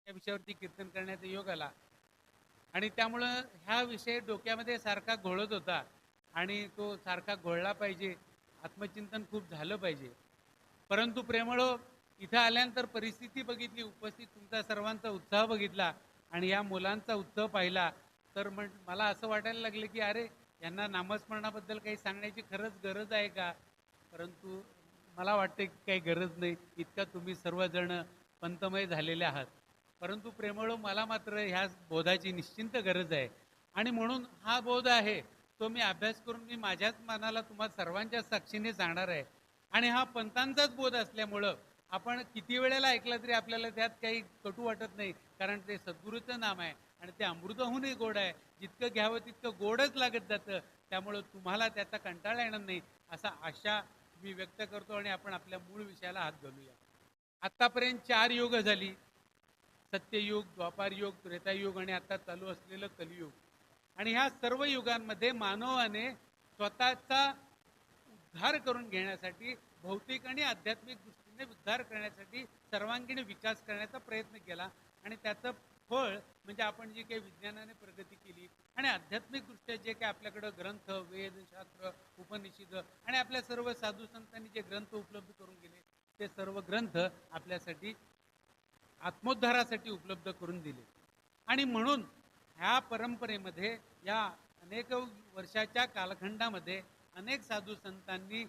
या विषयावरती कीर्तन करण्याचा योग आला आणि त्यामुळं ह्या विषय डोक्यामध्ये सारखा घोळत होता आणि तो सारखा घोळला पाहिजे, आत्मचिंतन खूप झालं पाहिजे. परंतु प्रेमळो, इथं आल्यानंतर परिस्थिती बघितली, उपस्थित तुमचा सर्वांचा उत्साह बघितला आणि या मुलांचा उत्साह पाहिला, तर मला असं वाटायला लागलं की अरे, यांना नामस्मरणाबद्दल काही सांगण्याची खरंच गरज आहे का? परंतु मला वाटते की काही गरज नाही, इतका तुम्ही सर्वजण पंतमय झालेले आहात. परंतु प्रेमळो, मला मात्र ह्या बोधाची निश्चिंत गरज आहे आणि म्हणून हा बोध आहे तो मी अभ्यास करून मी माझ्याच मनाला तुम्हाला सर्वांच्या साक्षीने सांगणार आहे. आणि हा पंतांचाच बोध असल्यामुळं आपण किती वेळेला ऐकला तरी आपल्याला त्यात काही कटू वाटत नाही, कारण ते सद्गुरूचं नाम आहे आणि ते अमृताहूनही गोड आहे. जितकं घ्यावं तितकं गोडच लागत जातं. त्यामुळं तुम्हाला त्याचा कंटाळा येणार नाही असा आशा मी व्यक्त करतो आणि आपण आपल्या मूळ विषयाला हात घालूया. आतापर्यंत 4 युग झाली, सत्ययुग, द्वापार युग, त्रेतायुग आणि आता चालू असलेलं कलियुग. आणि ह्या सर्व युगांमध्ये मानवाने स्वतःचा उद्धार करून घेण्यासाठी, भौतिक आणि आध्यात्मिक दृष्टीने उद्धार करण्यासाठी सर्वांगीण विकास करण्याचा प्रयत्न केला आणि त्याचं फळ म्हणजे आपण जी काही विज्ञानाने प्रगती केली आणि आध्यात्मिक दृष्ट्या जे काही आपल्याकडं ग्रंथ, वेद, शास्त्र, उपनिषद आणि आपल्या सर्व साधू संतांनी जे ग्रंथ उपलब्ध करून गेले ते सर्व ग्रंथ आपल्यासाठी आत्मोद्धारासाठी उपलब्ध करून दिले. आणि म्हणून ह्या परंपरेमध्ये या अनेक वर्षाच्या कालखंडामध्ये अनेक साधू संतांनी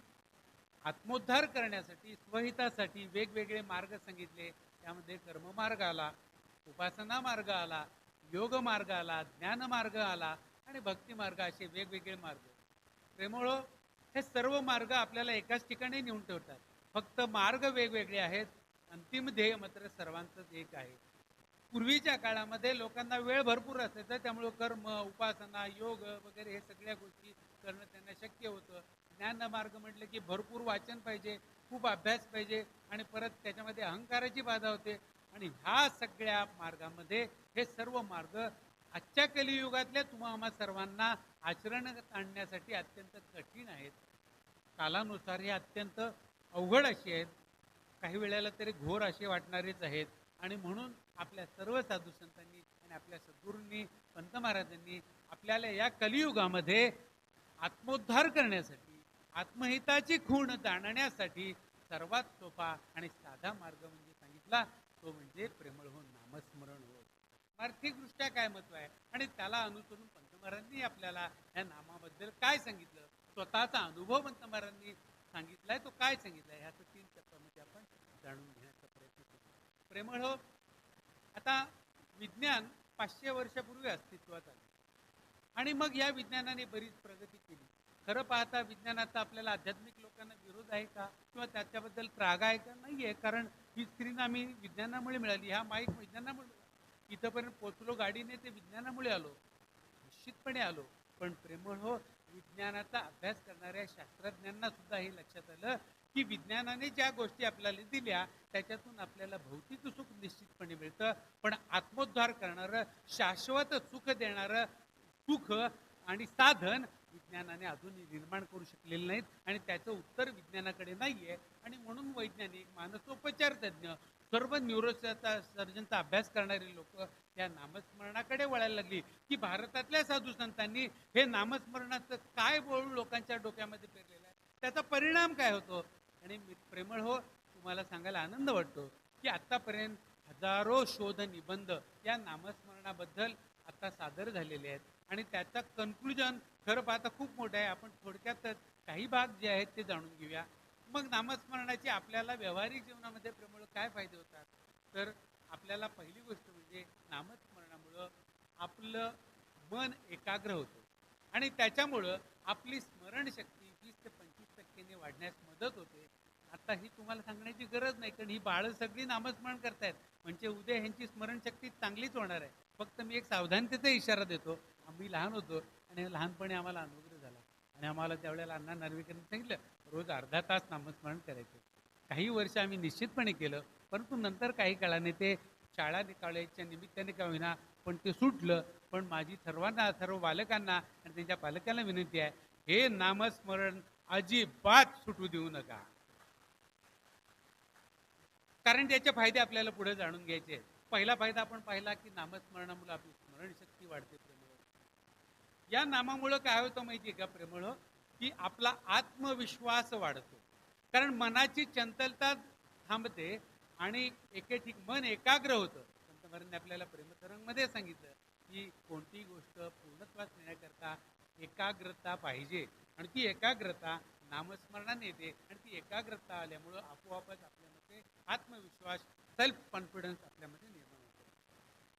आत्मोद्धार करण्यासाठी, स्वहितासाठी वेगवेगळे मार्ग सांगितले. त्यामध्ये कर्ममार्ग आला, उपासना मार्ग आला, योग मार्ग आला, ज्ञान मार्ग आला आणि भक्ती मार्ग, असे वेगवेगळे मार्ग. प्रेमळो, हे सर्व मार्ग आपल्याला एकाच ठिकाणी नेऊन ठेवतात. फक्त मार्ग वेगवेगळे आहेत, अंतिम ध्येय मात्र सर्वांचंच एक आहे. पूर्वीच्या काळामध्ये लोकांना वेळ भरपूर असायचा, त्यामुळं कर्म, उपासना, योग वगैरे हे सगळ्या गोष्टी करणं त्यांना शक्य होतं. ज्ञान मार्ग म्हटलं की भरपूर वाचन पाहिजे, खूप अभ्यास पाहिजे आणि परत त्याच्यामध्ये अहंकाराची बाधा होते. आणि ह्या सगळ्या मार्गामध्ये हे सर्व मार्ग आजच्या कलियुगातल्या तुम्हा सर्वांना आचरणात आणण्यासाठी अत्यंत कठीण आहेत. कालानुसार हे अत्यंत अवघड अशी आहेत, काही वेळेला तरी घोर असे वाटणारेच आहेत. आणि म्हणून आपल्या सर्व साधू संतांनी आणि आपल्या सद्गुरूंनी, पंत महाराजांनी आपल्याला या कलियुगामध्ये आत्मोद्धार करण्यासाठी, आत्महिताची खूण जाणण्यासाठी सर्वात सोपा आणि साधा मार्ग म्हणजे सांगितला, तो म्हणजे प्रेमळ हो, नामस्मरण हो. आर्थिकदृष्ट्या काय महत्व आहे आणि त्याला अनुसरून पंत महाराजांनी आपल्याला या नामाबद्दल काय सांगितलं, स्वतःचा अनुभव पंत महाराजांनी सांगितलाय, तो काय सांगितलाय, ह्याचं 3 टप्प्यामध्ये आपण जाणून घेण्याचा प्रयत्न करू. प्रेमळ हो, आता विज्ञान 500 वर्षापूर्वी अस्तित्वात आलं आणि मग या विज्ञानाने बरीच प्रगती केली. खरं पाहता विज्ञानाचा आपल्याला आध्यात्मिक लोकांना विरोध आहे का किंवा त्याच्याबद्दल त्राग आहे का? नाही आहे, कारण ही स्क्रीन आम्ही विज्ञानामुळे मिळाली, हा माईक विज्ञानामुळे, इथंपर्यंत पोचलो गाडीने ते विज्ञानामुळे आलो, निश्चितपणे आलो. पण प्रेमळ हो, विज्ञानाचा अभ्यास करणाऱ्या शास्त्रज्ञांना सुद्धा हे लक्षात आलं की विज्ञानाने ज्या गोष्टी आपल्याला दिल्या त्याच्यातून आपल्याला भौतिक सुख निश्चितपणे मिळतं, पण आत्मोद्धार करणारं, शाश्वत सुख देणारं सुख आणि साधन विज्ञानाने अजून निर्माण करू शकलेले नाहीत आणि त्याचं उत्तर विज्ञानाकडे नाही आहे. आणि म्हणून वैज्ञानिक, मानसोपचार तज्ज्ञ, सर्व न्यूरोचा सर्जनचा अभ्यास करणारे लोक या नामस्मरणाकडे वळायला लागली की भारतातल्या साधू संतांनी हे नामस्मरणाचं काय बोल लोकांच्या डोक्यामध्ये पेरलेलं आहे, त्याचा परिणाम काय होतो. आणि प्रेमळ हो, तुम्हाला सांगायला आनंद वाटतो की आत्तापर्यंत हजारो शोध निबंध या नामस्मरणाबद्दल आता सादर झालेले आहेत आणि त्याचा कन्क्लुजन खरं पाहता खूप मोठं आहे. आपण थोडक्यातच काही भाग जे आहेत ते जाणून घेऊया. मग नामस्मरणाचे आपल्याला व्यावहारिक जीवनामध्ये प्रेमळ काय फायदे होतात, तर आपल्याला पहिली गोष्ट म्हणजे नामस्मरणामुळं आपलं मन एकाग्र होतं आणि त्याच्यामुळं आपली स्मरणशक्ती 20 ते 25% वाढण्यास मदत होते. आता ही तुम्हाला सांगण्याची गरज नाही, कारण ही बाळं सगळी नामस्मरण करतायत म्हणजे उद्या ह्यांची स्मरणशक्ती चांगलीच होणार आहे. फक्त मी एक सावधानतेचा इशारा देतो. आम्ही लहान होतो आणि लहानपणी आम्हाला अनुग्रह झाला आणि आम्हाला त्यावेळेला अण्णा नार्वेकरांनी सांगितलं रोज अर्धा तास नामस्मरण करायचं. काही वर्ष आम्ही निश्चितपणे केलं, परंतु नंतर काही काळाने ते शाळा कॉलेजच्या निमित्ताने का होईना पण ते सुटलं. पण माझी सर्व बालकांना आणि त्यांच्या पालकांना विनंती आहे, हे नामस्मरण अजिबात सुटू देऊ नका, कारण त्याचे फायदे आपल्याला पुढे जाणून घ्यायचे आहेत. पहिला फायदा आपण पाहिला की नामस्मरणामुळे आपली स्मरणशक्ती वाढते प्रेमळ. या नामामुळं काय होतं माहिती आहे का प्रेमळ, की आपला आत्मविश्वास वाढतो. कारण मनाची चंचलता थांबते आणि मन एकाग्र होतं. संत महाराजांनी आपल्याला प्रेमतरंगमध्ये सांगितलं की कोणतीही गोष्ट पूर्णत्वास नेण्याकरता एकाग्रता पाहिजे आणि ती एकाग्रता नामस्मरणाने येते आणि ती एकाग्रता आल्यामुळं आपोआपच आपल्यामध्ये आत्मविश्वास, सेल्फ कॉन्फिडन्स आपल्यामध्ये निर्माण होतो.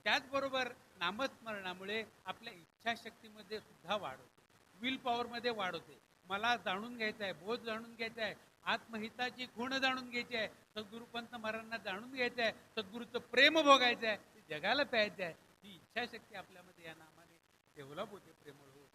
त्याचबरोबर नामस्मरणामुळे आपल्या इच्छाशक्तीमध्ये सुद्धा वाढ होते, विल पॉवरमध्ये वाढ होते. मला जाणून घ्यायचं आहे, बोध जाणून घ्यायचा आहे, आत्महिताची गुण जाणून घ्यायची आहे, सद्गुरू पंत महाराजांना जाणून घ्यायचं आहे, सद्गुरूचं प्रेम भोगायचं आहे, ते जगाला प्यायचं आहे. ही इच्छाशक्ती आपल्यामध्ये या नामाने डेव्हलप होते प्रेमळ हो.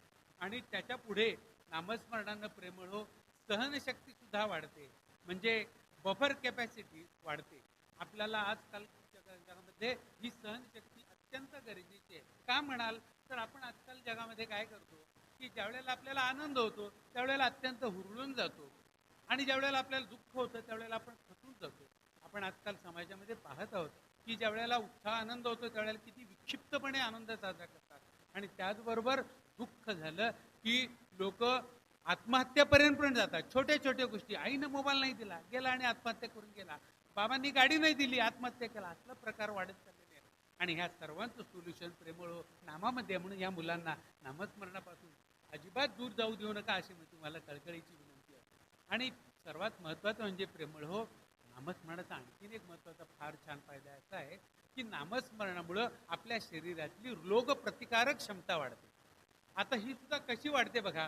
आणि त्याच्या पुढे नामस्मरणानं प्रेमळ हो सहनशक्ती सुद्धा वाढते, म्हणजे बफर कॅपॅसिटी वाढते. आपल्याला आजकाल जगामध्ये ही सहनशक्ती अत्यंत गरजेची आहे. का म्हणाल तर आपण आजकाल जगामध्ये काय करतो की ज्यावेळेला आपल्याला आनंद होतो त्यावेळेला अत्यंत हुरळून जातो आणि ज्यावेळेला आपल्याला दुःख होतं त्यावेळेला आपण खचून जातो. आपण आजकाल समाजामध्ये पाहत आहोत की ज्यावेळेला उत्साह आनंद होतो त्यावेळेला किती विक्षिप्तपणे आनंद साजरा करतात आणि त्याचबरोबर दुःख झालं की लोक आत्महत्यापर्यंत जातात. छोट्या छोट्या गोष्टी, आईनं मोबाईल नाही दिला गेला आणि आत्महत्या करून गेला, बाबांनी गाडी नाही दिली आत्महत्या केला, असला प्रकार वाढत चाललेले आहे. आणि ह्या सर्वांचं सोल्युशन प्रेमळ नामामध्ये. म्हणून या मुलांना नामस्मरणापासून अजिबात दूर जाऊ देऊ नका अशी मी तुम्हाला कळकळीची विनंती आहे. आणि सर्वात महत्त्वाचं म्हणजे प्रेमळ हो नामस्मरणाचा आणखीन एक महत्त्वाचा फार छान फायदा असा आहे की नामस्मरणामुळं आपल्या शरीरातली रोग प्रतिकारक क्षमता वाढते. आता ही सुद्धा कशी वाढते बघा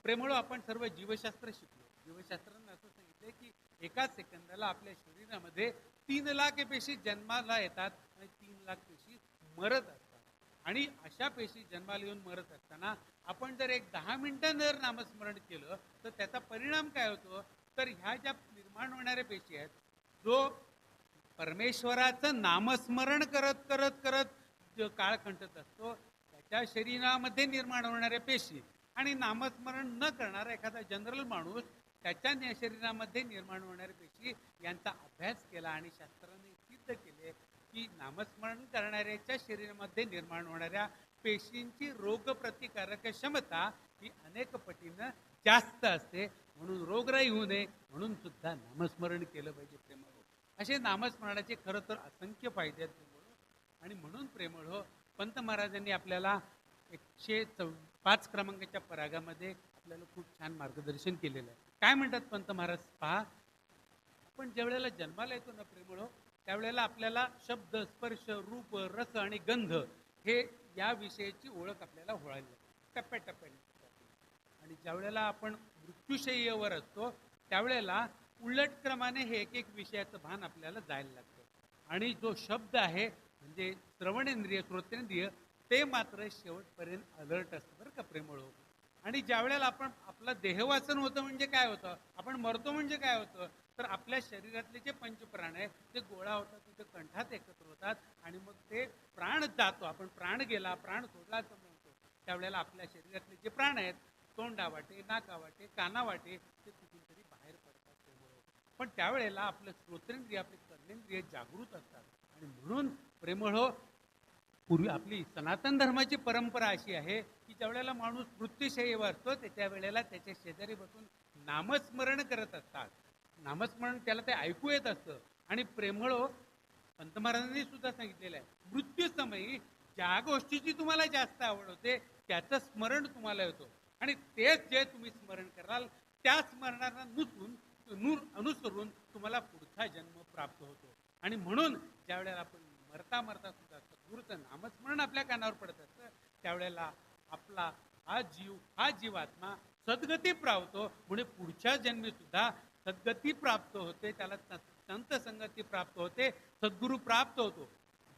प्रेमळ. आपण सर्व जीवशास्त्र शिकलो. जीवशास्त्रानं असं सांगितलं की एका सेकंदाला आपल्या शरीरामध्ये 3 लाख पेशी जन्माला येतात आणि 3 लाख पेशी मरत असतात. आणि अशा पेशी जन्माला येऊन मरत असताना आपण जर एक 10 मिनिटं जर नामस्मरण केलं तर त्याचा परिणाम काय होतो तर ह्या ज्या निर्माण होणाऱ्या पेशी आहेत, जो परमेश्वराचं नामस्मरण करत करत करत जो काळ खंडत असतो त्याच्या शरीरामध्ये निर्माण होणाऱ्या पेशी आणि नामस्मरण न करणारा एखादा जनरल माणूस त्याच्या शरीरामध्ये निर्माण होणाऱ्या पेशी यांचा अभ्यास केला आणि शास्त्राने सिद्ध केले की नामस्मरण करणाऱ्याच्या शरीरामध्ये निर्माण होणाऱ्या पेशींची रोगप्रतिकारक क्षमता ही अनेक पटीनं जास्त असते. म्हणून रोगराई होऊ नये म्हणून सुद्धा नामस्मरण केलं पाहिजे प्रेमळ हो. असे नामस्मरणाचे खरं तर असंख्य फायदे आहेत प्रेमळ हो. आणि म्हणून प्रेमळ हो पंत महाराजांनी आपल्याला 105 क्रमांकाच्या परागामध्ये आपल्याला खूप छान मार्गदर्शन केलेलं आहे. काय म्हणतात पंत महाराज पहा, आपण ज्या वेळेला जन्माला येतो ना प्रेमळ हो त्यावेळेला आपल्याला शब्द, स्पर्श, रूप, रस आणि गंध हे या विषयाची ओळख आपल्याला व्हायला टप्प्याटप्प्याने. आणि ज्या वेळेला आपण मृत्यूशय्येवर असतो त्यावेळेला उलट क्रमाने हे एक एक विषयाचं भान आपल्याला जायला लागतं. आणि जो शब्द आहे म्हणजे श्रवणेंद्रिय, श्रोतेंद्रिय ते मात्र शेवटपर्यंत अलर्ट असतं बरं का प्रेमळ हो. आणि ज्या वेळेला आपण आपलं देहवासन होतं म्हणजे काय होतं, आपण मरतो म्हणजे काय होतं तर आपल्या शरीरातले जे पंचप्राण आहे ते गोळा होतात, तिथे कंठात एकत्र होतात आणि मग ते प्राण जातो. आपण प्राण गेला, प्राण सोडला असं म्हणतो. त्यावेळेला आपल्या शरीरातले जे प्राण आहेत तोंडावाटे, नाकावाटे, कानावाटे ते कुठून तरी बाहेर पडतात प्रेमळ हो. पण त्यावेळेला आपलं श्रोतेंद्रिय, आपले कर्मेंद्रिय जागृत असतात. आणि म्हणून प्रेमळ हो पूर्वी आपली सनातन धर्माची परंपरा अशी आहे की ज्या वेळेला माणूस मृत्यूशय्येवर असतो त्याच्या वेळेला त्याच्या शेजारी बसून नामस्मरण करत असतात. नामस्मरण त्याला ते ऐकू येत असतं. आणि प्रेमळ हो पंत महाराजांनी सुद्धा सांगितलेलं आहे मृत्यूसमयी ज्या गोष्टीची तुम्हाला जास्त आवड होते त्याचं स्मरण तुम्हाला येतो आणि तेच जे तुम्ही स्मरण कराल त्या स्मरणाला अनुसरून तुम्हाला पुढचा जन्म प्राप्त होतो. आणि म्हणून ज्या वेळेला आपण मरता मरता सुद्धा सद्गुरूचं नामस्मरण आपल्या कानावर पडत असतं त्यावेळेला आपला हा जीवात्मा सद्गती प्राप्त म्हणजे पुढच्या जन्मी सुद्धा सद्गती प्राप्त होते, त्याला संत संगती प्राप्त होते, सद्गुरू प्राप्त होतो.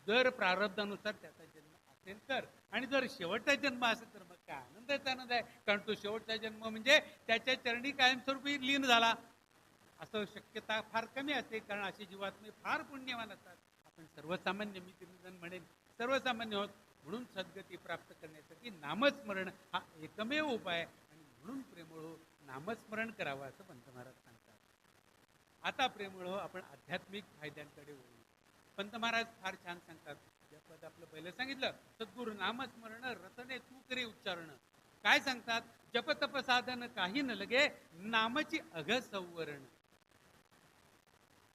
जर प्रारब्धानुसार त्याचा जन्म असेल तर. आणि जर शेवटचा जन्म असेल तर मग काय आनंदाचा आनंद आहे, कारण तो शेवटचा जन्म म्हणजे त्याच्या चरणी कायमस्वरूपी लीन झाला असं शक्यता फार कमी असते, कारण असे जीवात्मे फार पुण्यवान असतात. आपण सर्वसामान्य, मी जण म्हणेन सर्वसामान्य आहोत. म्हणून सद्गती प्राप्त करण्यासाठी नामस्मरण हा एकमेव उपाय आणि म्हणून प्रेमळ हो नामस्मरण करावं असं पंत महाराज सांगतात. आता प्रेमळ हो आपण आध्यात्मिक फायद्यांकडे वळू. पंत महाराज फार छान सांगतात. पद आपलं पहिलं सांगितलं, सद्गुरु नामस्मरण रतने तू करी उच्चारण. काय सांगतात? जप तप साधन काही न लगे, नामची अघ संवरण.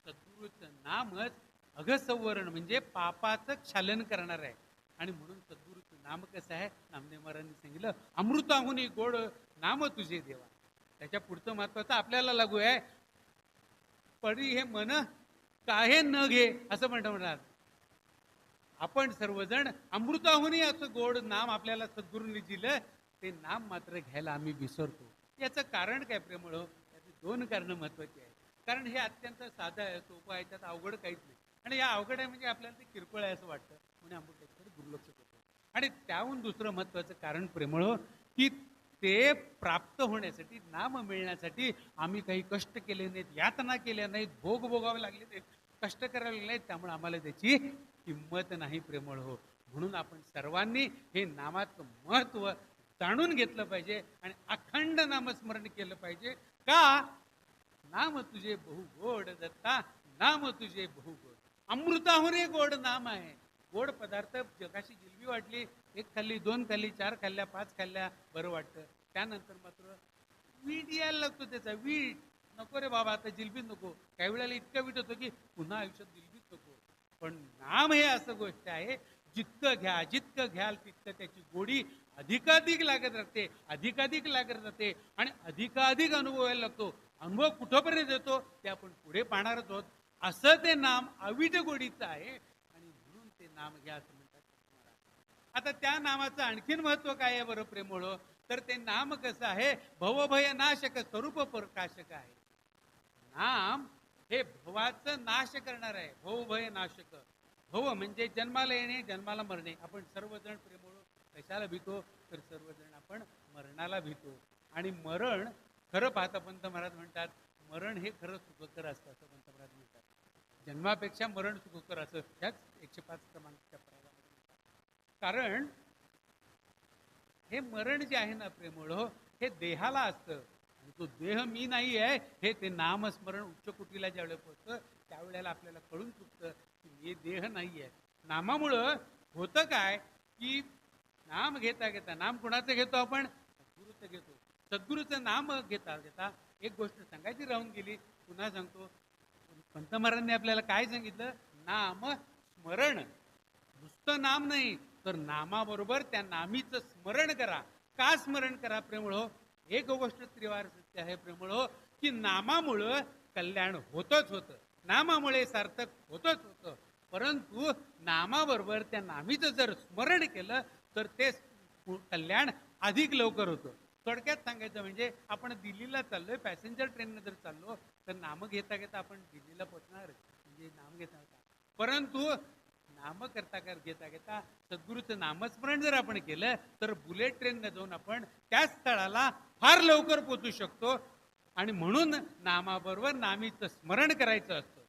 सद्गुरूचं नामच अघसंवरण म्हणजे पापाचं क्षालन करणार आहे. आणि म्हणून सद्गुरूचं नाम कसं आहे? नामदेव महाराजांनी सांगितलं, अमृताहुनी गोड नाम तुझे देवा. त्याच्या पुढचं महत्वाचं आपल्याला लागू आहे, परी हे मन काहे न घे असं म्हणणार. आपण सर्वजण अमृताहुनी असं गोड नाम आपल्याला सद्गुरूंनी दिलं, ते नाम मात्र घ्यायला आम्ही विसरतो. याचं कारण काय प्रेमळ? याची दोन कारणं महत्वाची आहेत. कारण हे अत्यंत साधं आहे, सोपं आहे, त्यात अवघड काहीच नाही. आणि या अवघड आहे म्हणजे आपल्याला ते किरकोळ आहे असं वाटतं, म्हणून आपण त्याच्याकडे दुर्लक्ष करतो. आणि त्याहून दुसरं महत्वाचं कारण प्रेमळ, की ते प्राप्त होण्यासाठी, नाम मिळण्यासाठी आम्ही काही कष्ट केले नाहीत, यातना केल्या नाहीत, भोग भोगावे लागले नाहीत, कष्ट करायला लागले नाहीत. त्यामुळे आम्हाला त्याची किंमत नाही प्रेमळ हो. म्हणून आपण सर्वांनी हे नामाचं महत्व जाणून घेतलं पाहिजे आणि अखंड नामस्मरण केलं पाहिजे. का? नाम तुझे बहु गोड दत्ता, नाम तुझे बहु गोड. अमृताहून गोड नाम आहे. गोड पदार्थ जगाशी जिलबी वाटली, एक खाल्ली, दोन खाल्ली, चार खाल्ल्या, पाच खाल्ल्या, बरं वाटतं. त्यानंतर मात्र वीट यायला लागतो त्याचा. वीट नको रे बाबा, आता जिलबीच नको. काही वेळेला इतका वीट होतो की पुन्हा आयुष्यात जिलबीच नको. पण नाम हे असं गोष्ट आहे, जितकं घ्या, जितकं घ्याल तितकं त्याची गोडी अधिकाधिक लागत राहते, अधिकाधिक लागत राहते आणि अधिकाधिक अनुभवायला लागतो. अनुभव कुठंपर्यंत येतो ते आपण पुढे पाहणारच आहोत. असं ते नाम अविट गोडीचं आहे आणि म्हणून ते नाम घ्या असं म्हणतात. आता त्या नामाचं आणखीन महत्व काय आहे बरं प्रेमळ? तर ते नाम कसं आहे? भवभय नाशक स्वरूप प्रकाशक आहे. नाम हे भवाचं नाश करणार आहे. भवभय नाशक. भव म्हणजे जन्माला येणे, जन्माला मरणे. आपण सर्वजण प्रेमळ कशाला भीतो? तर सर्वजण आपण मरणाला भीतो. आणि मरण खरं पाहता पंत महाराज म्हणतात, मरण हे खरं सुखकर असतं असं पंत महाराज म्हणतात. जन्मापेक्षा मरण सुखकर असं त्याच 105 क्रमांकाच्या प्रयोगामध्ये म्हणतात. कारण हे मरण जे आहे ना प्रेमळ, हे देहाला असतं. आणि तो देह मी नाही आहे हे ते नामस्मरण उच्च कुटीला ज्यावेळेला पोहोचतं त्यावेळेला आपल्याला कळून चुकतं की मी देह नाही आहे. नामामुळं होतं काय की नाम घेता घेता, नाम कुणाचं घेतो आपण? सद्गुरूचं घेतो. सद्गुरूचं नाम घेता घेता एक गोष्ट सांगायची राहून गेली, पुन्हा सांगतो. पंत महाराजांनी आपल्याला काय सांगितलं? नाम स्मरण. नुसतं नाम नाही तर नामाबरोबर त्या नामीचं स्मरण करा. का स्मरण करा प्रेमळ? एक गोष्ट त्रिवार सत्य आहे प्रेमळ, की नामामुळं कल्याण होतच होतं, नामामुळे सार्थक होतच होतं. परंतु नामाबरोबर त्या नामीचं जर स्मरण केलं तर ते कल्याण अधिक लवकर होतं. थोडक्यात सांगायचं म्हणजे आपण दिल्लीला चाललोय, पॅसेंजर ट्रेनने जर चाललो तर नाम घेता घेता आपण दिल्लीला पोहोचणार, म्हणजे नाम घेता घेता. परंतु नाम करता घेता घेता सद्गुरूचं नामस्मरण जर आपण केलं तर बुलेट ट्रेनने जाऊन आपण त्याच स्थळाला फार लवकर पोहोचू शकतो. आणि म्हणून नामाबरोबर नामीचं स्मरण करायचं असतं.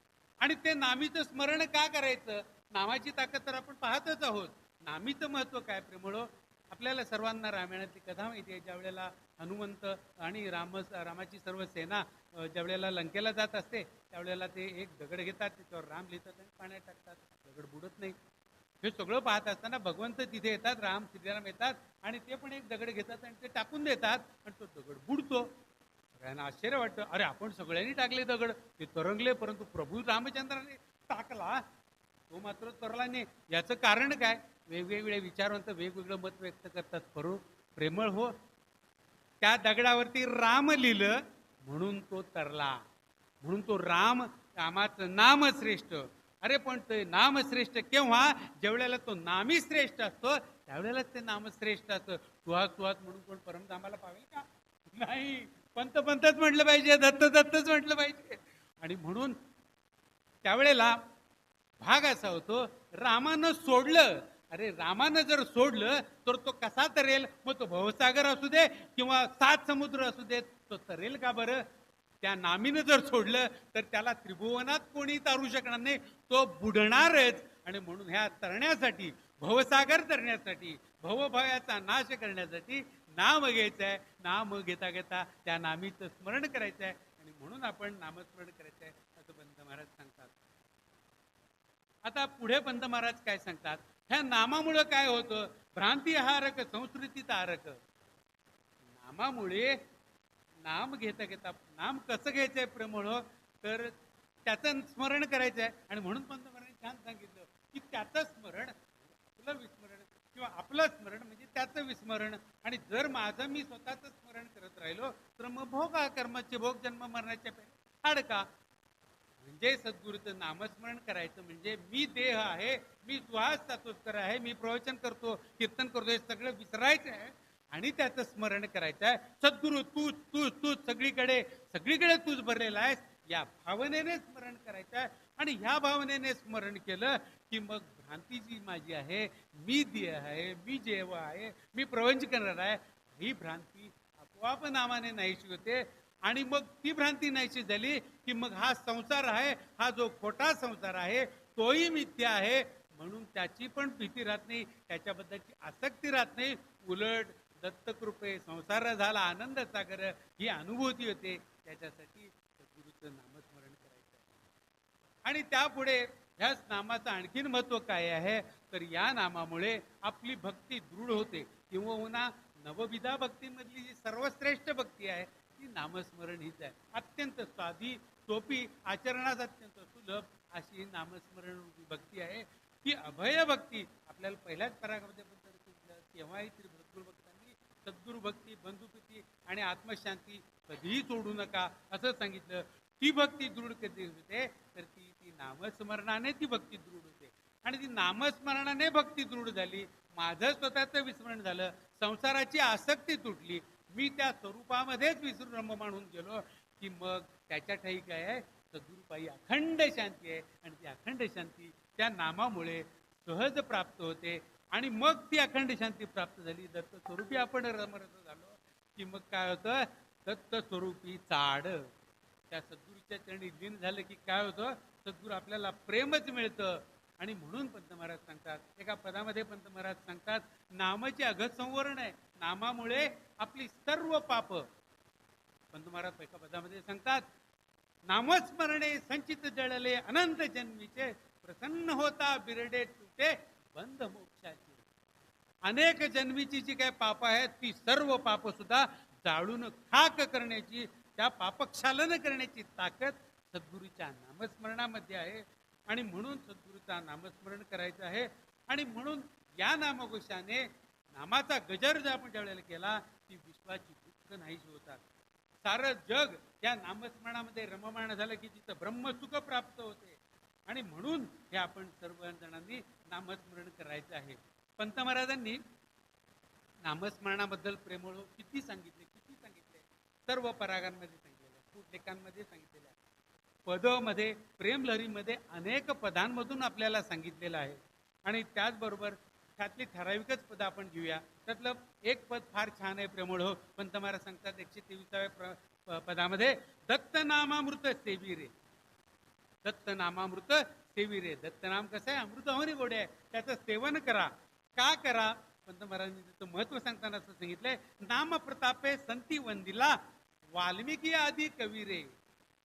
आणि ते नामीचं स्मरण का करायचं? नामाची ताकद तर आपण पाहतच आहोत. नामीचं महत्व काय प्रेमळ? आपल्याला सर्वांना रामायणातली कथा माहिती आहे. ज्या वेळेला हनुमंत आणि रामाची सर्व सेना ज्या वेळेला लंकेला जात असते त्यावेळेला ते एक दगड घेतात, त्याच्यावर राम लिहितात आणि पाण्यात टाकतात, दगड बुडत नाही. हे सगळं पाहत असताना भगवंत तिथे येतात, राम श्रीराम येतात आणि ते पण एक दगड घेतात आणि ते टाकून देतात आणि तो दगड बुडतो. सगळ्यांना आश्चर्य वाटतं, अरे आपण सगळ्यांनी टाकले दगड, ते तरंगले, परंतु प्रभू रामचंद्राने टाकला तो मात्र तरला नाही. याचं कारण काय? वेगवेगळे विचारवंत वेगवेगळं मत व्यक्त करतात. प्रेमळ हो, त्या दगडावरती राम लिहिलं म्हणून तो तरला, म्हणून तो रामाचं नाम श्रेष्ठ. अरे पण ते नाम श्रेष्ठ केव्हा? ज्यावेळेला तो नामी श्रेष्ठ असतो त्यावेळेलाच ते नाम श्रेष्ठ असतं. तुहात म्हणून कोण परमधामाला पावेल का? नाही. पंतच म्हटलं पाहिजे, दत्तच म्हटलं पाहिजे. आणि म्हणून त्यावेळेला भाग असा होतो, रामानं सोडलं. अरे रामानं जर सोडलं तर तो कसा तरेल? मग तो भवसागर असू दे किंवा 7 समुद्र असू देत, तो तरेल का बरं? त्या नामीनं जर सोडलं तर त्याला त्रिभुवनात कोणी तारू शकणार नाही, तो बुडणारच. आणि म्हणून ह्या तरण्यासाठी, भवसागर तरण्यासाठी, भवभयाचा नाश करण्यासाठी नाम घ्यायचं आहे. नाम घेता घेता त्या नामीचं स्मरण करायचं आहे आणि म्हणून आपण नामस्मरण करायचं आहे असं पंत महाराज सांगतात. आता पुढे पंत महाराज काय सांगतात, ह्या नामामुळं काय होतं, भ्रांती हारक संस्कृती तारक. नामामुळे नाम घेता घेता, नाम कसं घ्यायचंय प्रेमळ, तर त्याचं स्मरण करायचं आहे. आणि म्हणून पंत महाराजांनी छान सांगितलं की त्याचं स्मरण आपलं विस्मरण, किंवा आपलं स्मरण म्हणजे त्याचं विस्मरण. आणि जर माझं मी स्वतःच स्मरण करत राहिलो तर मग भोग हा कर्माचे भोग, जन्म मरणाच्या हाडका. म्हणजे सद्गुरूचं नामस्मरण करायचं म्हणजे मी देह आहे, मी श्वास चातुस्कर आहे, मी प्रवचन करतो, कीर्तन करतो, हे सगळं विसरायचं आहे आणि त्याचं स्मरण करायचं आहे. सद्गुरू तूच तूच तूच, सगळीकडे सगळीकडे तूच भरलेला आहेस, या भावनेने स्मरण करायचं आहे. आणि ह्या भावनेने स्मरण केलं की मग भ्रांती जी माझी आहे, मी देह आहे, मी जेव आहे, मी प्रवचन करणार आहे, ही भ्रांती आपोआप नामाने नाहीशी होते. आणि मग ती भ्रांती नाहीशी झाली की मग हा संसार आहे, हा जो खोटा संसार आहे तोही मिथ्या आहे, म्हणून त्याची पण भीती राहत नाही, त्याच्याबद्दलची आसक्ती राहत नाही. उलट दत्तकृपे संसार झाला आनंद सागर, ही अनुभूती होते. त्याच्यासाठी सद्गुरूचं नामस्मरण करायचं आहे. आणि त्यापुढे ह्या नामाचं आणखीन महत्व काय आहे, तर या नामामुळे आपली भक्ती दृढ होते. किंवा नवविधा भक्तीमधली जी सर्वश्रेष्ठ भक्ती आहे ती नामस्मरण हीच आहे. अत्यंत साधी सोपी, आचरणात अत्यंत सुलभ अशी नामस्मरण भक्ती आहे. ही अभय भक्ती आपल्याला पहिल्याच परागामध्ये पण तेव्हाही श्री भरपूर भक्तांनी सद्गुरू भक्ती, बंधुप्रीती आणि आत्मशांती कधीही सोडू नका असं सांगितलं. ती भक्ती दृढ कधी होते, तर ती नामस्मरणाने ती भक्ती दृढ होते. आणि ती नामस्मरणाने भक्ती दृढ झाली, माझं स्वतःचं विस्मरण झालं, संसाराची आसक्ती तुटली, मी त्या स्वरूपामध्येच विसरून रममाण होऊन गेलो की मग त्याच्या ठाई काय आहे, सद्गुरूपायी अखंड शांती आहे. आणि ती अखंड शांती त्या नामामुळे सहज प्राप्त होते. आणि मग ती अखंड शांती प्राप्त झाली, दत्त स्वरूपी आपण रमरस झालो की मग काय होतं, दत्त स्वरूपी चाड त्या सद्गुरूच्या चरणी लीन झालं की काय होतं, सद्गुरू आपल्याला प्रेमच मिळतं. आणि म्हणून पंत महाराज सांगतात, एका पदामध्ये पंत महाराज सांगतात, नामाची अगत संवरण आहे, नामामुळे आपली सर्व पाप. पंत महाराज एका पदामध्ये सांगतात, नामस्मरणे संचित जळले अनंत जन्मीचे, प्रसन्न होता बिरडे तुटे बंद मोक्षाचे. अनेक जन्मीची जी काही पाप आहेत ती सर्व पाप सुद्धा जाळून खाक करण्याची, त्या पापक्षालन करण्याची ताकद सद्गुरूच्या नामस्मरणामध्ये आहे. आणि म्हणून सद्गुरूचा नामस्मरण करायचं आहे. आणि म्हणून या नामघोषाने नामाचा गजर जर आपण ज्यावेळेला केला ती विश्वाची दुःख नाहीशी होतात. सारं जग या नामस्मरणामध्ये रममाण झालं की तिथं ब्रह्मसुख प्राप्त होते. आणि म्हणून हे आपण सर्व जणांनी नामस्मरण करायचं आहे. पंत महाराजांनी नामस्मरणाबद्दल प्रेमळ किती सांगितले, सर्व परागांमध्ये सांगितलेलं, पुटलेखांमध्ये सांगितलेलं आहे, पदमध्ये प्रेमलहरीमध्ये अनेक पदांमधून आपल्याला सांगितलेलं आहे. आणि त्याचबरोबर त्यातली ठराविकच पद आपण घेऊया. त्यातलं एक पद फार छान आहे, प्रेमळ हो. पंत महाराज सांगतात 123व्या पदामध्ये, दत्तनामामृत सेवी रे. दत्तनामामृत सेवी रे. दत्तनाम कसं आहे, अमृत होणे गोडे आहे, त्याचं सेवन करा. का करा, पंत महाराजांनी त्याचं महत्व सांगताना असं सांगितलंय, नाम प्रतापे संती वंदिला वाल्मिकी आदी कवी रे.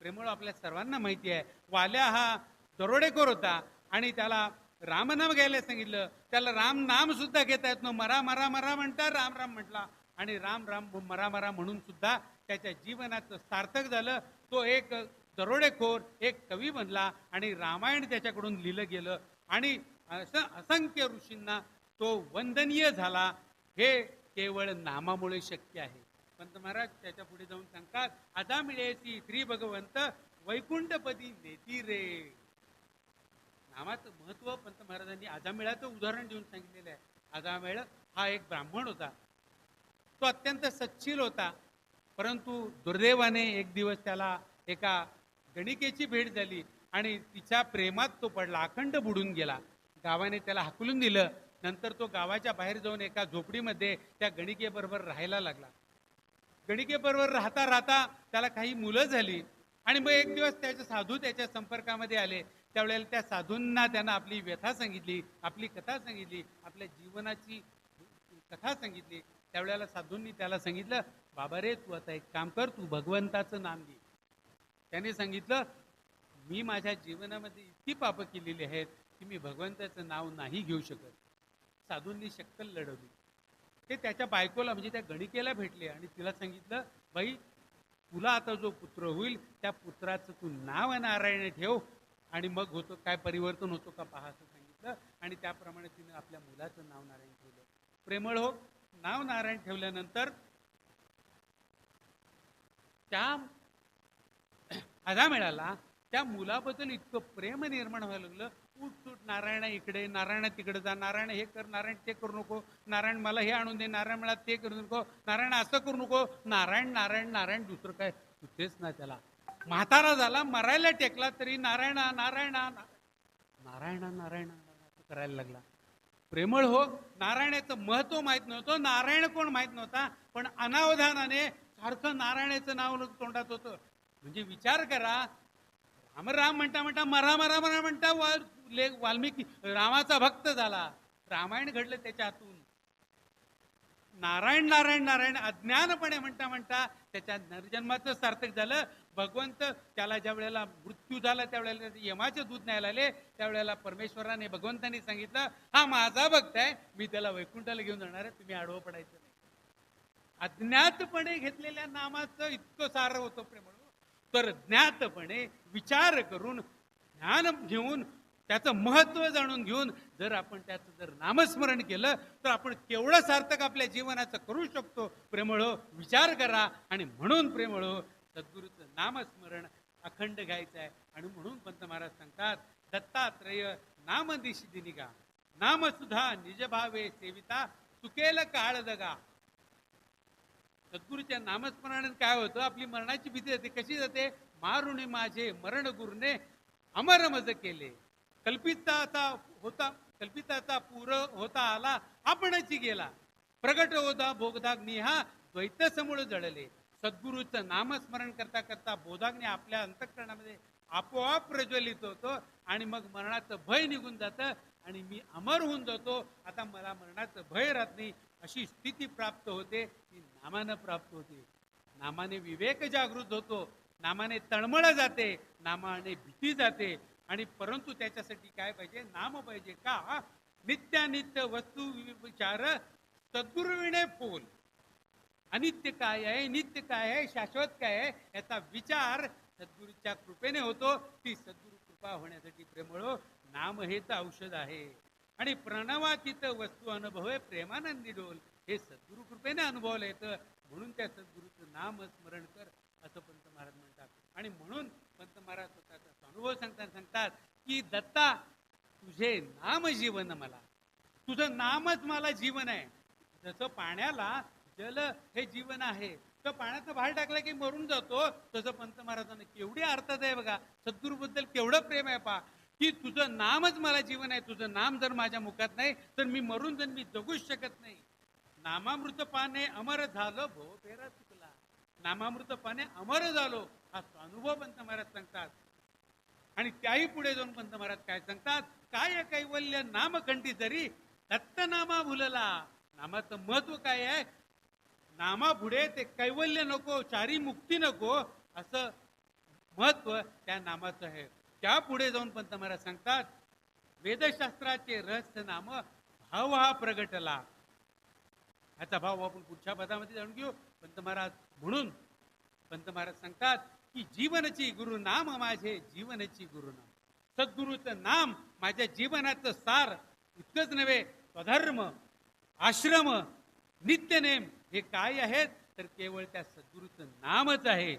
प्रेमळ आपल्या सर्वांना माहिती आहे, वाल्या हा दरोडेखोर होता आणि त्याला रामनाम घ्यायला सांगितलं, त्याला राम नाम सुद्धा घेता येत नव्हतं. मरा मरा मरा म्हणता राम राम म्हटला आणि राम राम मरा मरा म्हणून सुद्धा त्याच्या जीवनाचं सार्थक झालं. तो एक दरोडेखोर, एक कवी बनला आणि रामायण त्याच्याकडून लिहिलं गेलं आणि असंख्य ऋषींना तो वंदनीय झाला. हे केवळ नामामुळे शक्य आहे. पंत महाराज त्याच्या पुढे जाऊन सांगतात, आदा मिळेती श्री भगवंत वैकुंठपदी नेती रे. नामाचं महत्व पंत महाराजांनी आजामेळाचं उदाहरण देऊन सांगितलेलं आहे. आजामेळ हा एक ब्राह्मण होता, तो अत्यंत सच्छील होता, परंतु दुर्दैवाने एक दिवस त्याला एका गणिकेची भेट झाली आणि तिच्या प्रेमात तो पडला, अखंड बुडून गेला. गावाने त्याला हाकलून दिलं. नंतर तो गावाच्या बाहेर जाऊन एका झोपडीमध्ये त्या गणिकेबरोबर राहायला लागला. गणिकेबरोबर राहता राहता त्याला काही मुलं झाली आणि मग एक दिवस त्याचे साधू त्याच्या संपर्कामध्ये आले. त्यावेळेला त्या साधूंना त्यांना आपली व्यथा सांगितली, आपली कथा सांगितली, आपल्या जीवनाची कथा सांगितली. त्यावेळेला साधूंनी त्याला सांगितलं, बाबा रे, तू आता एक काम कर, तू भगवंताचं नाम घे. त्याने सांगितलं, मी माझ्या जीवनामध्ये इतकी पापं केलेली आहेत की मी भगवंताचं नाव नाही घेऊ शकत. साधूंनी शक्कल लढवली. ते त्याच्या बायकोला म्हणजे त्या गणिकेला भेटले आणि तिला सांगितलं, बाई तुला आता जो पुत्र होईल त्या पुत्राचं तू नाव नारायण ठेव आणि मग होतो काय परिवर्तन होतो का पहा असं सांगितलं. आणि त्याप्रमाणे तिने आपल्या मुलाचं नाव नारायण ठेवलं. प्रेमळ हो, नाव नारायण ठेवल्यानंतर त्या आधा मिळाला. त्या मुलाबद्दल इतकं प्रेम निर्माण व्हायला लागलं. उठ नारायण इकडे, नारायण तिकडे जा, नारायण हे कर, नारायण ते करू नको, नारायण मला हे आणून दे, नारायण मला ते करू नको, नारायण असं करू नको, नारायण नारायण नारायण दुसरं काय सुचेच ना त्याला. म्हातारा झाला, मरायला टेकला तरी नारायण नारायण नारायण नारायण करायला लागला. प्रेमळ हो, नारायणाचं महत्व माहित नव्हतं, नारायण कोण माहित नव्हता, पण अनावधानाने सारखं नारायणाचं नाव तोंडात होतं. म्हणजे विचार करा, राम राम म्हणता म्हणता मरा मरा मरा म्हणता वाल्मिकी रामाचा भक्त झाला. रामायण घडलं त्याच्या हातून. नारायण नारायण नारायण अज्ञानपणे म्हणता म्हणता त्याच्या नरजन्माचं सार्थक झालं. भगवंत त्याला ज्या वेळेला मृत्यू झाला त्यावेळेला यमाचे दूध न्यायला आले, त्यावेळेला परमेश्वराने भगवंतांनी सांगितलं, हा माझा भक्त आहे, मी त्याला वैकुंठाला घेऊन जाणार आहे, तुम्ही आडवं पडायचं नाही. अज्ञातपणे घेतलेल्या नामाचं इतकं सार होतं प्रेमळ. तर ज्ञातपणे विचार करून ज्ञान घेऊन त्याचं महत्व जाणून घेऊन जर आपण त्याचं जर नामस्मरण केलं तर आपण केवढं सार्थक आपल्या जीवनाचं करू शकतो. प्रेमळ विचार करा. आणि म्हणून प्रेमळ सद्गुरूचं नामस्मरण अखंड घ्यायचं आहे. आणि म्हणून पंत महाराज सांगतात, दत्तात्रय नाम दिशी दिनिगा, नाम सुद्धा निजभावे सेविता, चुकेल काळ जगा. सद्गुरूच्या नामस्मरणाने काय होतं, आपली मरणाची भीती जाते. कशी जाते, मारुणी माझे मरण गुरुने अमर मज केले, कल्पिताचा पूर होता आला, आपणची गेला, प्रगट होता भोगदाग्नी हा द्वैत समूळ जळले. सद्गुरूचं नामस्मरण करता करता बोधाग्नी आपल्या अंतःकरणामध्ये आपोआप प्रज्वलित होतो आणि मग मरणाचं भय निघून जातं आणि मी अमर होऊन जातो. आता मला मरणाचं भय राहत नाही, अशी स्थिती प्राप्त होते. ती नामानं प्राप्त होते. नामाने विवेक जागृत होतो, नामाने तळमळ जाते, नामाने भीती जाते. आणि परंतु त्याच्यासाठी काय पाहिजे, नाम पाहिजे. का, नित्यानित्य वस्तू विचार सद्गुरुविने फोल. अनित्य काय आहे, नित्य काय आहे, शाश्वत काय आहे याचा विचार सद्गुरूच्या कृपेने होतो. ती सद्गुरू कृपा होण्यासाठी प्रेमळ नाम हेच औषध आहे. आणि प्रणवातीत वस्तू अनुभव प्रेमानंदी डोल, हे सद्गुरू कृपेने अनुभवलं येतं. म्हणून त्या सद्गुरूचं नाम स्मरण कर असं पंत महाराज म्हणतात. आणि म्हणून पंत महाराज स्वतःचा अनुभव सांगतात की दत्ता तुझे नाम जीवन मला, तुझं नामच मला जीवन आहे. जसं पाण्याला जल हे जीवन आहे, तर पाण्याचा बाहेर टाकला की मरून जातो, तसं पंत महाराजांना केवढी अर्थात आहे बघा. सद्गुरू बद्दल केवढं प्रेम आहे पहा, की तुझं नामच मला जीवन आहे. तुझं नाम जर माझ्या मुखात नाही तर मी मरून जर मी जगूच शकत नाही. नामामृत पाने अमर झालो भो फेरा चुकला, नामामृत पाने अमर झालो हा अनुभव पंत महाराज सांगतात. आणि त्याही पुढे जाऊन पंत महाराज काय सांगतात, काय कैवल्य नामकंठी जरी दत्तनामा भुलला. नामाचं महत्व काय आहे, नामा पुढे ते कैवल्य नको, चारी मुक्ती नको, असं महत्व त्या नामाचं आहे. त्या पुढे जाऊन पंत महाराज सांगतात, वेदशास्त्राचे रहस्य नाम भाव हा प्रगटला. ह्याचा भाव आपण पुढच्या पदामध्ये जाणून घेऊ. पंत महाराज म्हणून पंत महाराज सांगतात की जीवनाची गुरु नाम माझे जीवनाची गुरुनाम. सद्गुरूचं नाम माझ्या जीवनाचं सार. इतकंच नव्हे, स्वधर्म, आश्रम, नित्यनेम हे काय आहेत तर केवळ त्या सद्गुरूचं नामच आहे.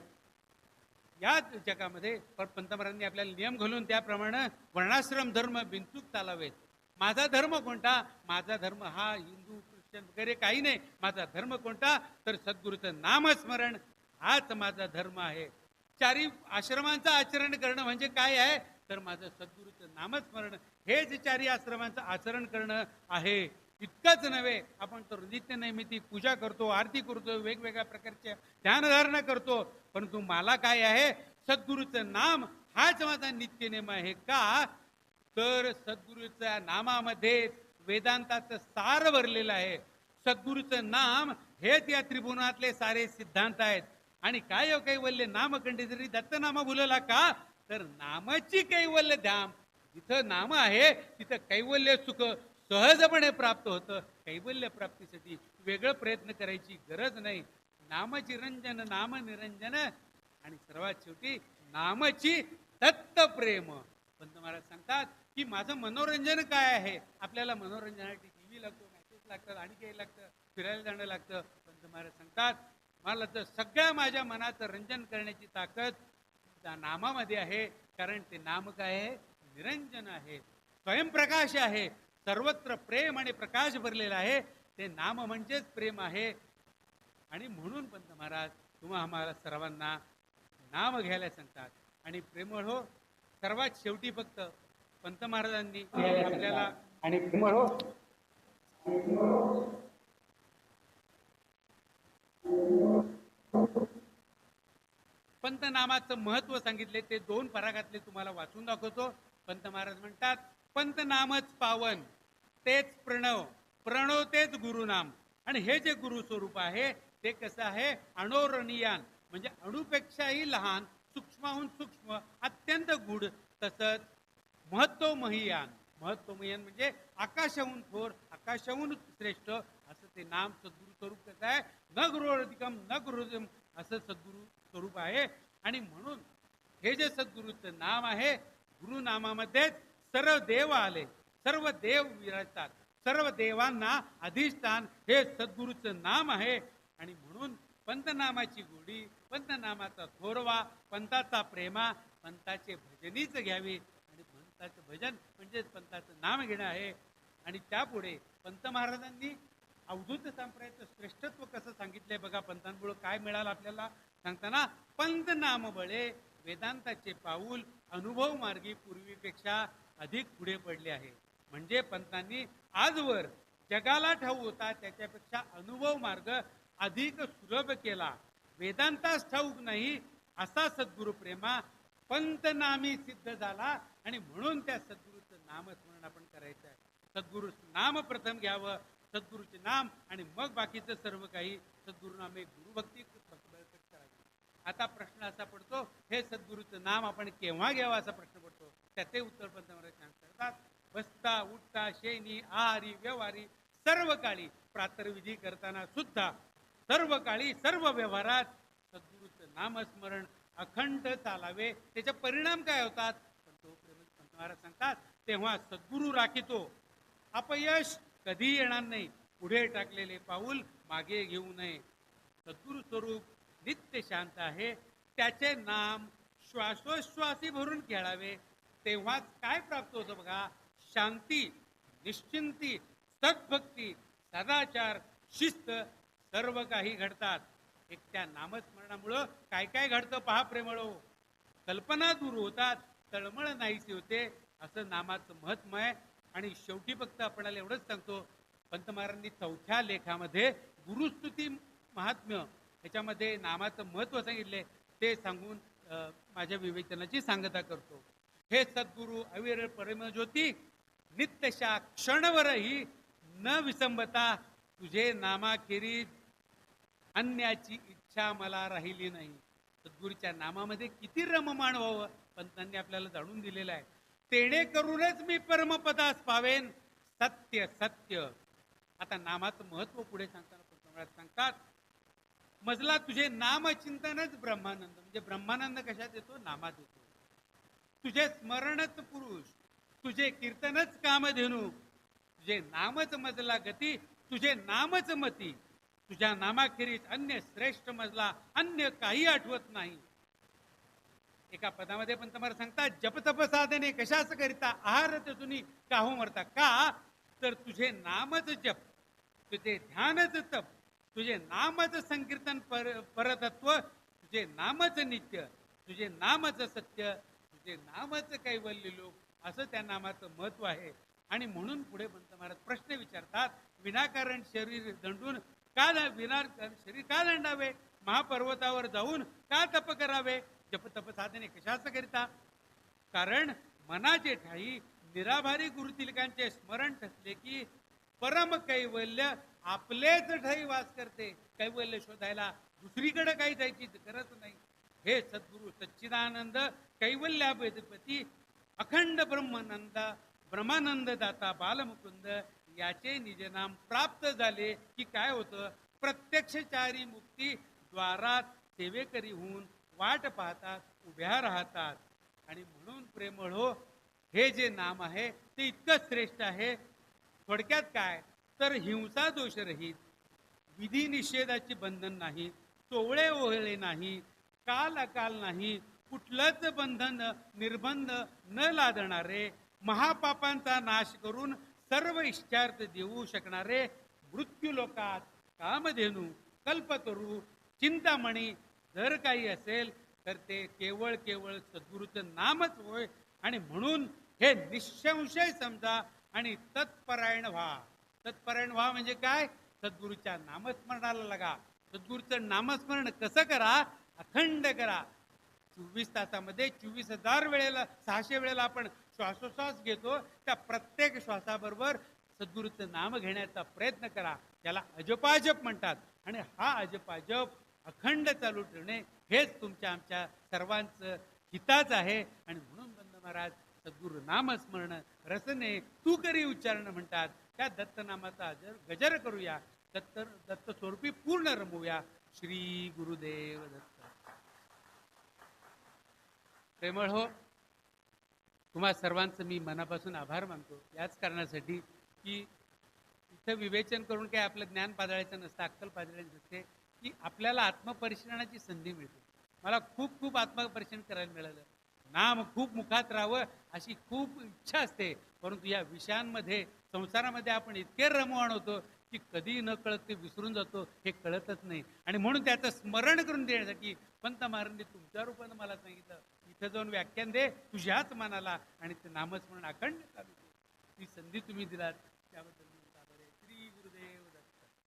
या जगामध्ये पंत महाराजांनी आपल्याला नियम घालून त्याप्रमाणे वर्णाश्रम धर्म बिनचूक चालावेत. माझा धर्म कोणता, माझा धर्म हा हिंदू ख्रिश्चन वगैरे काही नाही. माझा धर्म कोणता तर सद्गुरूचं नामस्मरण हाच माझा धर्म आहे. चारी आश्रमांचं आचरण करणं म्हणजे काय आहे तर माझं सद्गुरूचं नामस्मरण हेच चारी आश्रमांचं आचरण करणं आहे. इतकंच नव्हे, आपण तर नित्यनैमित्तिक पूजा करतो, आरती करतो, वेगवेगळ्या प्रकारच्या ध्यानधारणा करतो, परंतु मला काय आहे, सद्गुरूचं नाम हाच माझा नित्यनेम आहे. का तर सद्गुरूच्या नामामध्ये वेदांताचं सार भरलेलं आहे. सद्गुरूचं नाम हेच या त्रिभुवनातले सारे सिद्धांत आहेत. आणि काय कैवल्य नामकंठी जरी दत्तनामा भुलला. का तर नामाची कैवल्य धाम जिथं नाम आहे तिथं कैवल्य सुख सहजपणे प्राप्त होतं. कैवल्य प्राप्तीसाठी वेगळं प्रयत्न करायची गरज नाही. नामचिरंजन नाम निरंजन आणि सर्वात शेवटी नामची दत्त प्रेम. पंत महाराज सांगतात की माझं मनोरंजन काय आहे. आपल्याला मनोरंजनासाठी टीव्ही लागतो, मॅचेस लागतात, आणि काही लागतं, फिरायला जाणं लागतं. पंत महाराज सांगतात मला तर सगळ्या माझ्या मनाचं रंजन करण्याची ताकद त्या नामामध्ये आहे. कारण ते नाम काय आहे, निरंजन आहे, स्वयंप्रकाश आहे, सर्वत्र प्रेम आणि प्रकाश भरलेला आहे. ते नाम म्हणजेच प्रेम आहे. आणि म्हणून पंत महाराज तुम्हा आम्हाला सर्वांना नाम घ्यायला सांगतात. आणि प्रेमळ हो, सर्वात शेवटी फक्त पंत महाराजांनी आपल्याला आणि प्रेमळ हो पंत नामाचं महत्व सांगितले. ते 2 परागातले तुम्हाला वाचून दाखवतो. पंत महाराज म्हणतात पंत नामच पावन, तेच प्रणव, प्रणव तेच गुरुनाम. आणि हे जे गुरु स्वरूप आहे ते कसं आहे, अणोरणीयान म्हणजे अणुपेक्षाही लहान, सूक्ष्माहून सूक्ष्म, अत्यंत गुढ, तसंच महत्वमहीयान. महत्वमहीयान म्हणजे आकाशाहून थोर, आकाशाहून श्रेष्ठ असं ते नाम सद्गुरु स्वरूप कसं आहे, न गुरुधिकम न गुरुजम असं सद्गुरु स्वरूप आहे. आणि म्हणून हे जे सद्गुरूचं नाम आहे, गुरुनामामध्येच सर्व देव आले, सर्व देव विराजतात, सर्व देवांना अधिष्ठान हे सद्गुरूचं नाम आहे. आणि म्हणून पंतनामाची गोडी, पंतनामाचा थोरवा, पंथाचा प्रेमा, पंथाचे भजनीच घ्यावे. आणि पंथाचं भजन म्हणजेच पंथाचं नाम घेणं आहे. आणि त्यापुढे पंत महाराजांनी अवधूत संप्रदायाचं श्रेष्ठत्व कसं सांगितलंय बघा. पंथांमुळे काय मिळालं आपल्याला सांगताना, पंत नाम बळे वेदांताचे पाऊल, अनुभव मार्गी पूर्वीपेक्षा अधिक पुढे पडले आहे. म्हणजे पंतांनी आजवर जगाला ठाऊक होता त्याच्यापेक्षा अनुभव मार्ग अधिक सुलभ केला. वेदांतास ठाऊक नाही असा सद्गुरु प्रेमा पंतनामी सिद्ध झाला. आणि म्हणून त्या सद्गुरूचं नामस्मरण आपण करायचं आहे. सद्गुरु नाम प्रथम घ्यावं, सद्गुरूचे नाम, आणि मग बाकीचं सर्व काही सद्गुरुनामे गुरुभक्ती करावी. आता प्रश्न असा पडतो, हे सद्गुरूचं नाम आपण केव्हा घ्यावं असा प्रश्न पडतो. त्याचे उत्तर पंत महाराज सांगतात, बसता उठता शेनी आहारी व्यवहारी सर्व काळी, प्रातर्विधी करताना सुद्धा सर्व काळी सर्व व्यवहारात सद्गुरूचं नामस्मरण अखंड चालावे. त्याचे परिणाम काय होतात पंत महाराज सांगतात, तेव्हा सद्गुरू राखितो, अपयश कधी येणार नाही, पुढे टाकलेले पाऊल मागे घेऊ नये. सद्गुरु स्वरूप नित्य शांत आहे, त्याचे नाम श्वासोश्वासी भरून खेळावे. तेव्हाच काय प्राप्त होतं बघा, शांती, निश्चिंती, सद्भक्ती, सदाचार, शिस्त सर्व काही घडतात. एक त्या नामस्मरणामुळं काय काय घडतं पहा प्रेमळो. कल्पना दूर होतात, तळमळ नाहीसे होते, असं नामाचं महत्व आहे. आणि शेवटी फक्त आपल्याला एवढंच सांगतो, पंत महाराजांनी 4थ्या लेखामध्ये गुरुस्तुती महात्म्य ह्याच्यामध्ये नामाचं महत्व सांगितले. ते सांगून माझ्या विवेचनाची सांगता करतो. हे सद्गुरु अविरळ परमज्योती, नित्यशा क्षणवरही न विसंबता, तुझे नामाखेरीज अन्याची इच्छा मला राहिली नाही. सद्गुरूच्या नामामध्ये किती रममाण व्हावं पंतांनी आपल्याला जाणून दिलेलं आहे. तेणे करूनच मी परमपदास पावेन, सत्य सत्य. आता नामाचं महत्व पुढे सांगताना पंत महाराज सांगतात, मजला तुझे नामचिंतनच ब्रह्मानंद. म्हणजे ब्रह्मानंद कशात येतो, नामात येतो. तुझे स्मरणच पुरुष, तुझे कीर्तनच कामधेनू, तुझे नामच मजला गती, तुझे नामच मती, तुझ्या नामाखेरीज अन्य श्रेष्ठ मजला अन्य काही आठवत नाही. एका पदामध्ये पंत महाराज सांगतात, जपतप साधने कशाच करिता, आहार तुम्ही काहू मरता. का तर तुझे नामच जप, तुझे ध्यानच तप, तुझे नामच संकीर्तन परतत्व, तुझे नामच नित्य, तुझे नामच सत्य, तुझे नामच कैवल्य लोक, असं त्या नामाचं महत्व आहे. आणि म्हणून पुढे पंत महाराज प्रश्न विचारतात, विनाकारण शरीर दंडून का शरीर का दंडावे, महापर्वतावर जाऊन का तप करावे, जपतप साधने कशाच करिता. कारण मनाचे ठाई निराभारी गुरुतिलकांचे स्मरण ठसले की परम कैवल्य आपलेच ठाई वास करते. कैवल्य शोधायला दुसरीकडे काही जायची गरज नाही. हे सद्गुरु सच्चिदानंद कैवल्यापती अखंड ब्रह्मानंद दाता बालमुकुंद याचे निजनाम प्राप्त झाले की काय होतं, प्रत्यक्षचारी मुक्ती द्वारात सेवेकरी होऊन वाट पाहतात, उभ्या राहतात. आणि म्हणून प्रेमळ हो, हे जे नाम आहे ते इतकं श्रेष्ठ आहे. थोडक्यात काय तर हिंसा दोषरहित, विधी निषेधाची बंधन नाही, सोवळे ओहळे नाही, काल अकाल नाही, कुठलंच बंधन निर्बंध न लादणारे, महापापांचा नाश करून सर्व इष्टार्थ देऊ शकणारे, मृत्यू लोकात कामधेनू कल्पतरू चिंतामणी जर काही असेल तर ते केवळ केवळ सद्गुरूचं नामच होय. आणि म्हणून हे निसंशय समजा आणि तत्परायण व्हा. तत्परायण व्हा म्हणजे काय, सद्गुरूच्या नामस्मरणाला लागा. सद्गुरूचं नामस्मरण कसं करा, अखंड करा. 24 तासामध्ये 24,000 वेळेला 600 वेळेला आपण श्वासोश्वास घेतो, त्या प्रत्येक श्वासाबरोबर सद्गुरूचं नाम घेण्याचा प्रयत्न करा. त्याला अजपाजप म्हणतात. आणि हा अजपाजप अखंड चालू ठेवणे हेच तुमच्या आमच्या सर्वांचं हिताच आहे. आणि म्हणून बंद महाराज सद्गुरू नामस्मरण रसने तू करी उच्चारण म्हणतात. त्या दत्तनामाचा गजर करूया, दत्त स्वरूपी पूर्ण रमूया. श्री गुरुदेव दत्त. प्रेमळ हो, तुम्हा सर्वांचं मी मनापासून आभार मानतो. याच कारणासाठी की इथं विवेचन करून काय आपलं ज्ञान पाजळायचं नसतं, अक्कल पाजळायचं नसते, की आपल्याला आत्मपरिशीलनाची संधी मिळते. मला खूप खूप आत्मपरिशीलन करायला मिळालं. नाम खूप मुखात राहावं अशी खूप इच्छा असते, परंतु या विषयांमध्ये संसारामध्ये आपण इतके रममाण होतो की कधी न कळत ते विसरून जातो, हे कळतच नाही. आणि म्हणून त्याचं स्मरण करून देण्यासाठी पंत महाराजांनी तुमच्या रूपानं मला सांगितलं, इथं जाऊन व्याख्यान दे तुझ्याच मनाला आणि ते नामस्मरण अखंड चालू. ही संधी तुम्ही दिलात त्याबद्दल